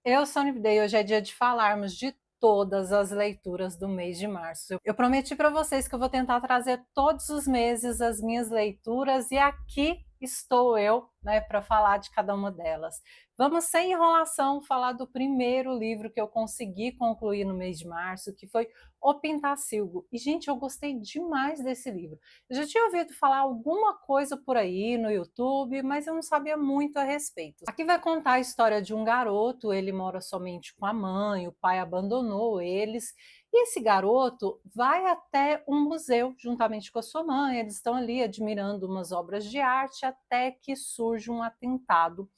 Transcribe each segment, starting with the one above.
Eu sou a Nivdei, hoje é dia de falarmos de todas as leituras do mês de março. Eu prometi para vocês que eu vou tentar trazer todos os meses as minhas leituras e aqui estou eu, né, para falar de cada uma delas. Vamos sem enrolação falar do primeiro livro que eu consegui concluir no mês de março, que foi O Pintacilgo. E gente, eu gostei demais desse livro. Eu já tinha ouvido falar alguma coisa por aí no YouTube, mas eu não sabia muito a respeito. Aqui vai contar a história de um garoto, ele mora somente com a mãe, o pai abandonou eles, e esse garoto vai até um museu juntamente com a sua mãe, eles estão ali admirando umas obras de arte até que surge um atentado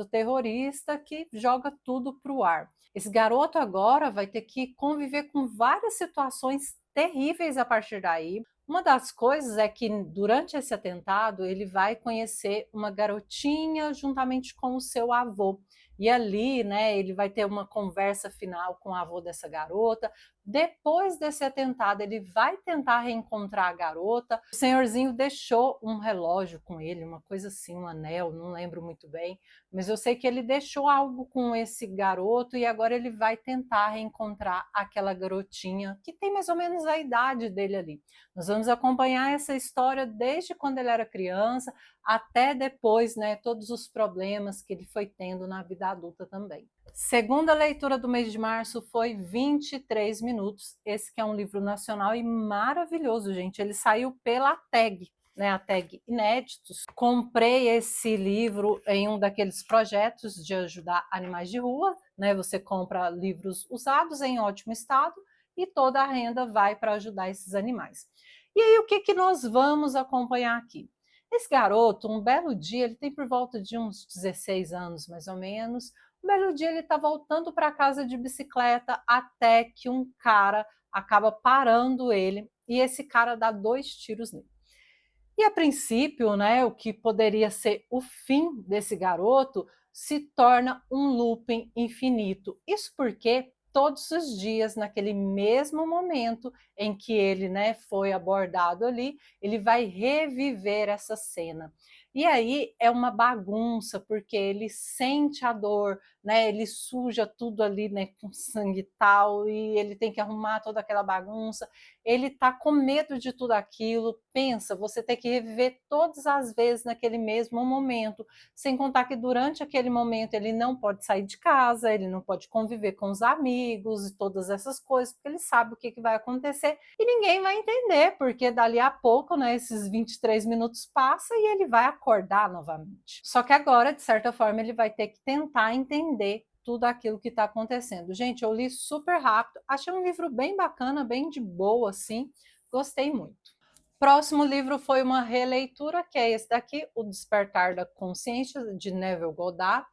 terrorista que joga tudo para o ar. Esse garoto agora vai ter que conviver com várias situações terríveis a partir daí. Uma das coisas é que durante esse atentado ele vai conhecer uma garotinha juntamente com o seu avô. E ali, né, ele vai ter uma conversa final com o avô dessa garota. Depois desse atentado, ele vai tentar reencontrar a garota. O senhorzinho deixou um relógio com ele, uma coisa assim, um anel, não lembro muito bem, mas eu sei que ele deixou algo com esse garoto e agora ele vai tentar reencontrar aquela garotinha que tem mais ou menos a idade dele ali. Nós vamos acompanhar essa história desde quando ele era criança até depois, né, todos os problemas que ele foi tendo na vida adulta também. Segunda leitura do mês de março foi 23 minutos. Esse que é um livro nacional e maravilhoso, gente. Ele saiu pela TAG, né, a TAG Inéditos. Comprei esse livro em um daqueles projetos de ajudar animais de rua, né? Você compra livros usados em ótimo estado e toda a renda vai para ajudar esses animais. E aí, o que, que nós vamos acompanhar aqui? Esse garoto, um belo dia, ele tem por volta de uns 16 anos, mais ou menos. Um belo dia, ele está voltando para casa de bicicleta até que um cara acaba parando ele e esse cara dá 2 tiros nele. E a princípio, né, o que poderia ser o fim desse garoto se torna um looping infinito. Isso porque todos os dias, naquele mesmo momento em que ele, né, foi abordado ali, ele vai reviver essa cena. E aí é uma bagunça, porque ele sente a dor, né, ele suja tudo ali, né, com sangue e tal, e ele tem que arrumar toda aquela bagunça, ele está com medo de tudo aquilo. Pensa, você tem que reviver todas as vezes naquele mesmo momento, sem contar que durante aquele momento ele não pode sair de casa, ele não pode conviver com os amigos e todas essas coisas, porque ele sabe o que vai acontecer e ninguém vai entender, porque dali a pouco, né, esses 23 minutos passam e ele vai acordar novamente. Só que agora, de certa forma, ele vai ter que tentar entender tudo aquilo que está acontecendo. Gente, eu li super rápido, achei um livro bem bacana, bem de boa, assim, gostei muito. Próximo livro foi uma releitura, que é esse daqui, O Despertar da Consciência, de Neville Goddard.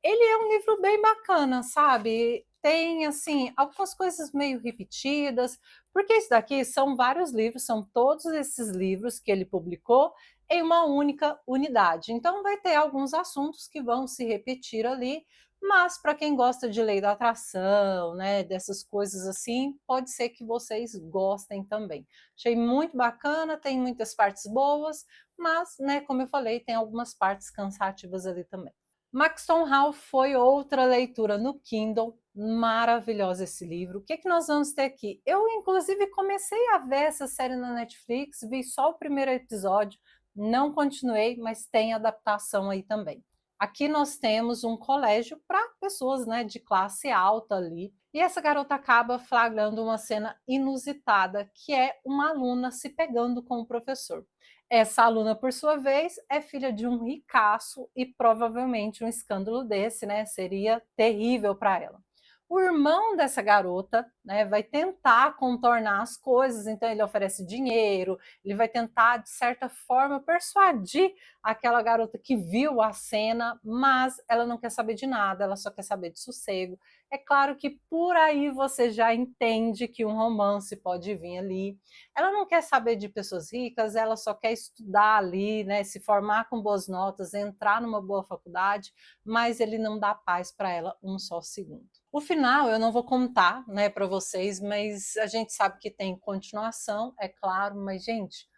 Ele é um livro bem bacana, sabe? Tem, assim, algumas coisas meio repetidas, porque isso daqui são vários livros, são todos esses livros que ele publicou em uma única unidade. Então, vai ter alguns assuntos que vão se repetir ali, mas para quem gosta de lei da atração, né, dessas coisas assim, pode ser que vocês gostem também. Achei muito bacana, tem muitas partes boas, mas, né, como eu falei, tem algumas partes cansativas ali também. Maxton Hall foi outra leitura no Kindle, maravilhosa esse livro. O que, que nós vamos ter aqui? Eu, inclusive, comecei a ver essa série na Netflix, vi só o primeiro episódio, não continuei, mas tem adaptação aí também. Aqui nós temos um colégio para pessoas, né, de classe alta ali, e essa garota acaba flagrando uma cena inusitada, que é uma aluna se pegando com o professor. Essa aluna, por sua vez, é filha de um ricaço e provavelmente um escândalo desse, né, seria terrível para ela. O irmão dessa garota, né, vai tentar contornar as coisas, então ele oferece dinheiro, ele vai tentar, de certa forma, persuadir aquela garota que viu a cena, mas ela não quer saber de nada, ela só quer saber de sossego. É claro que por aí você já entende que um romance pode vir ali. Ela não quer saber de pessoas ricas, ela só quer estudar ali, né, se formar com boas notas, entrar numa boa faculdade, mas ele não dá paz para ela um só segundo. O final eu não vou contar, né, para vocês, mas a gente sabe que tem continuação, é claro, mas gente,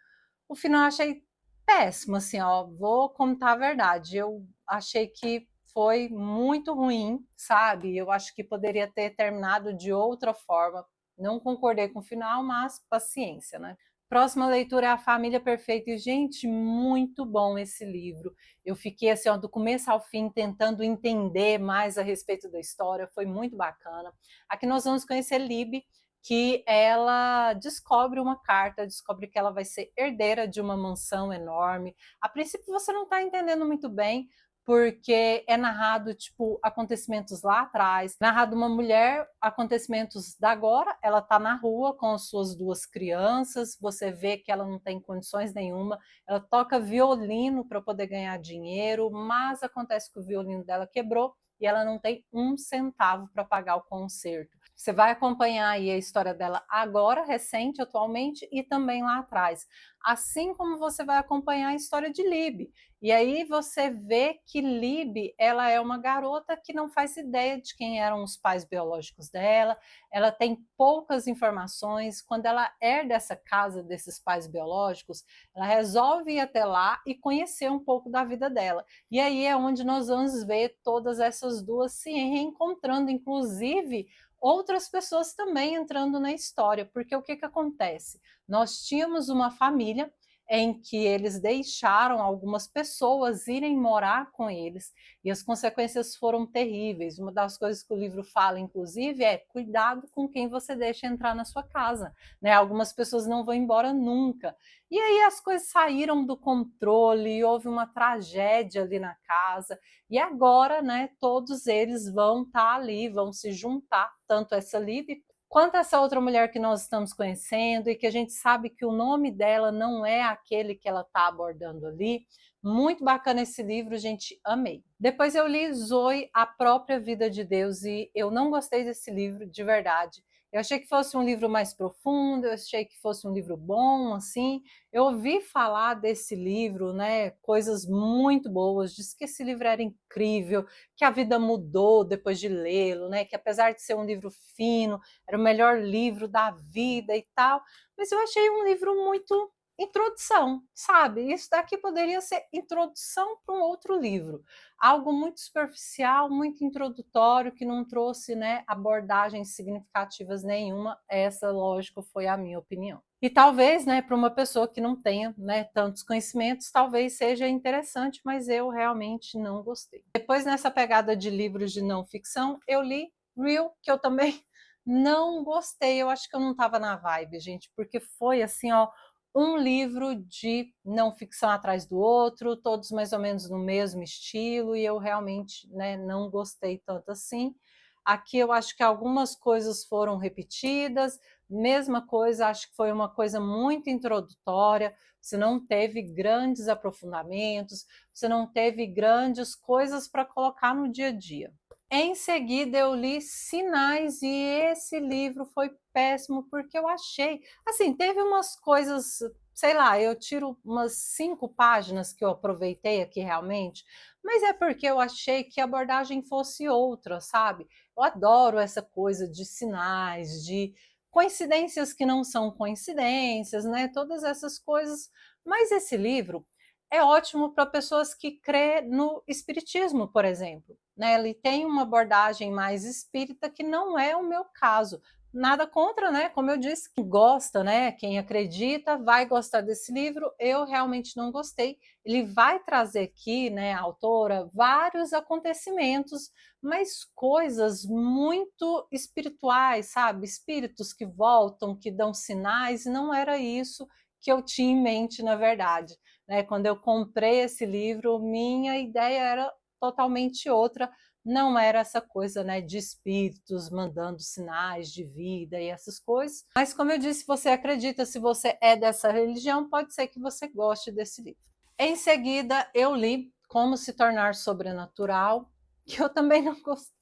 o final eu achei péssimo, assim, ó, vou contar a verdade. Eu achei que foi muito ruim, sabe? Eu acho que poderia ter terminado de outra forma. Não concordei com o final, mas paciência, né? Próxima leitura é A Família Perfeita. E, gente, muito bom esse livro. Eu fiquei assim, ó, do começo ao fim, tentando entender mais a respeito da história. Foi muito bacana. Aqui nós vamos conhecer Lib, que ela descobre uma carta, descobre que ela vai ser herdeira de uma mansão enorme. A princípio você não está entendendo muito bem, porque é narrado, tipo, acontecimentos lá atrás, narrado uma mulher, acontecimentos da agora, ela tá na rua com as suas duas crianças, você vê que ela não tem condições nenhuma, ela toca violino para poder ganhar dinheiro, mas acontece que o violino dela quebrou e ela não tem um centavo para pagar o conserto. Você vai acompanhar aí a história dela agora, recente, atualmente, e também lá atrás. Assim como você vai acompanhar a história de Lib. E aí você vê que Lib, ela é uma garota que não faz ideia de quem eram os pais biológicos dela, ela tem poucas informações. Quando ela herda essa casa desses pais biológicos, ela resolve ir até lá e conhecer um pouco da vida dela. E aí é onde nós vamos ver todas essas duas se reencontrando, inclusive outras pessoas também entrando na história, porque o que acontece? Nós tínhamos uma família em que eles deixaram algumas pessoas irem morar com eles e as consequências foram terríveis. Uma das coisas que o livro fala, inclusive, é cuidado com quem você deixa entrar na sua casa, né? Algumas pessoas não vão embora nunca. E aí as coisas saíram do controle, houve uma tragédia ali na casa, e agora, né, todos eles vão estar ali, vão se juntar, tanto essa Lib quanto essa outra mulher que nós estamos conhecendo e que a gente sabe que o nome dela não é aquele que ela está abordando ali. Muito bacana esse livro, gente, amei. Depois eu li Zoe, A Própria Vida de Deus, e eu não gostei desse livro, de verdade. Eu achei que fosse um livro mais profundo, eu achei que fosse um livro bom, assim. Eu ouvi falar desse livro, né, coisas muito boas, disse que esse livro era incrível, que a vida mudou depois de lê-lo, né, que apesar de ser um livro fino, era o melhor livro da vida e tal, mas eu achei um livro muito introdução, sabe? Isso daqui poderia ser introdução para um outro livro, algo muito superficial, muito introdutório, que não trouxe, né, abordagens significativas nenhuma. Essa, lógico, foi a minha opinião. E talvez, né, para uma pessoa que não tenha, né, tantos conhecimentos, talvez seja interessante, mas eu realmente não gostei. Depois, nessa pegada de livros de não ficção, eu li Real, que eu também não gostei. Eu acho que eu não estava na vibe, gente, porque foi assim, ó, um livro de não ficção atrás do outro, todos mais ou menos no mesmo estilo, e eu realmente, né, não gostei tanto assim. Aqui eu acho que algumas coisas foram repetidas, mesma coisa, acho que foi uma coisa muito introdutória, você não teve grandes aprofundamentos, você não teve grandes coisas para colocar no dia a dia. Em seguida, eu li Sinais, e esse livro foi péssimo, porque eu achei, assim, teve umas coisas, sei lá, eu tiro umas 5 páginas que eu aproveitei aqui realmente, mas é porque eu achei que a abordagem fosse outra, sabe? Eu adoro essa coisa de sinais, de coincidências que não são coincidências, né? Todas essas coisas, mas esse livro é ótimo para pessoas que crê no espiritismo, por exemplo, né? Ele tem uma abordagem mais espírita, que não é o meu caso. Nada contra, né? Como eu disse, quem gosta, né? Quem acredita vai gostar desse livro. Eu realmente não gostei. Ele vai trazer aqui, né, a autora, vários acontecimentos, mas coisas muito espirituais, sabe? Espíritos que voltam, que dão sinais, e não era isso que eu tinha em mente, na verdade, né? Quando eu comprei esse livro, minha ideia era totalmente outra, não era essa coisa, né, de espíritos mandando sinais de vida e essas coisas. Mas como eu disse, você acredita, se você é dessa religião, pode ser que você goste desse livro. Em seguida, eu li Como se tornar sobrenatural, que eu também não gostei.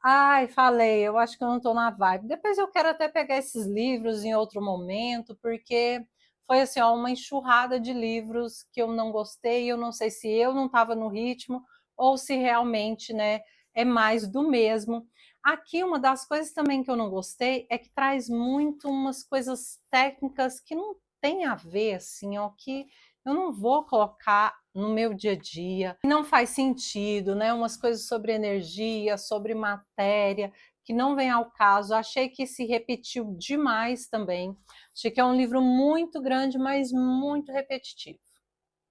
Ai, falei, eu acho que eu não estou na vibe. Depois eu quero até pegar esses livros em outro momento, porque foi assim, ó, uma enxurrada de livros que eu não gostei. Eu não sei se eu não estava no ritmo ou se realmente, né, é mais do mesmo. Aqui, uma das coisas também que eu não gostei é que traz muito umas coisas técnicas que não tem a ver, assim, ó, que eu não vou colocar no meu dia a dia, não faz sentido, né? Umas coisas sobre energia, sobre matéria, que não vem ao caso. Achei que se repetiu demais também. Achei que é um livro muito grande, mas muito repetitivo.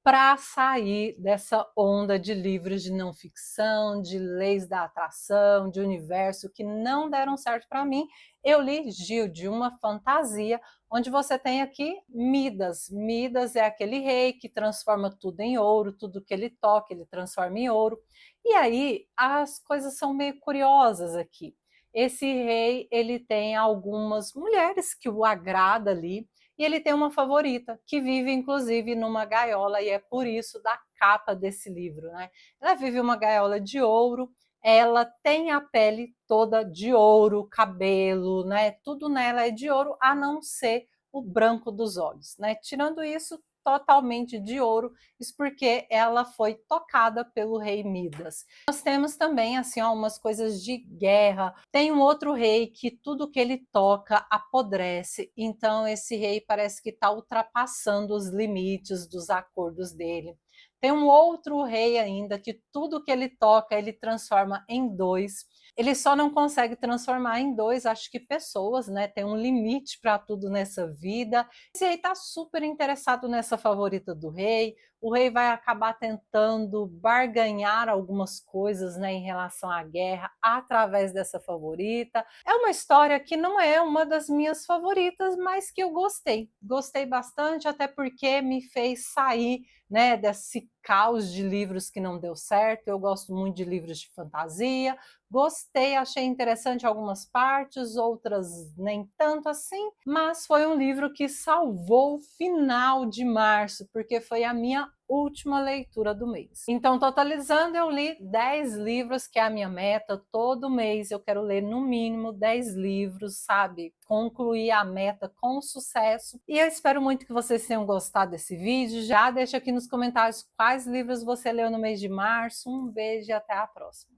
Para sair dessa onda de livros de não ficção, de leis da atração, de universo que não deram certo para mim, eu li Gilde, uma fantasia, onde você tem aqui Midas. Midas é aquele rei que transforma tudo em ouro, tudo que ele toca, ele transforma em ouro. E aí as coisas são meio curiosas aqui. Esse rei, ele tem algumas mulheres que o agrada ali, e ele tem uma favorita, que vive inclusive numa gaiola, e é por isso da capa desse livro, né? Ela vive uma gaiola de ouro, ela tem a pele toda de ouro, cabelo, né? Tudo nela é de ouro, a não ser o branco dos olhos, né? Tirando isso, totalmente de ouro, isso porque ela foi tocada pelo rei Midas. Nós temos também assim umas coisas de guerra. Tem um outro rei que tudo que ele toca apodrece, então esse rei parece que está ultrapassando os limites dos acordos dele. Tem um outro rei ainda que tudo que ele toca ele transforma em dois. Ele só não consegue transformar em dois, acho que pessoas, né? Tem um limite para tudo nessa vida. Esse rei está super interessado nessa favorita do rei. O rei vai acabar tentando barganhar algumas coisas, né, em relação à guerra através dessa favorita. É uma história que não é uma das minhas favoritas, mas que eu gostei. Gostei bastante, até porque me fez sair, né, desse caos de livros que não deu certo. Eu gosto muito de livros de fantasia. Gostei, achei interessante algumas partes, outras nem tanto assim, mas foi um livro que salvou o final de março, porque foi a minha última leitura do mês. Então, totalizando, eu li 10 livros, que é a minha meta. Todo mês eu quero ler no mínimo 10 livros, sabe? Concluir a meta com sucesso. E eu espero muito que vocês tenham gostado desse vídeo. Já deixa aqui nos comentários quais livros você leu no mês de março. Um beijo e até a próxima.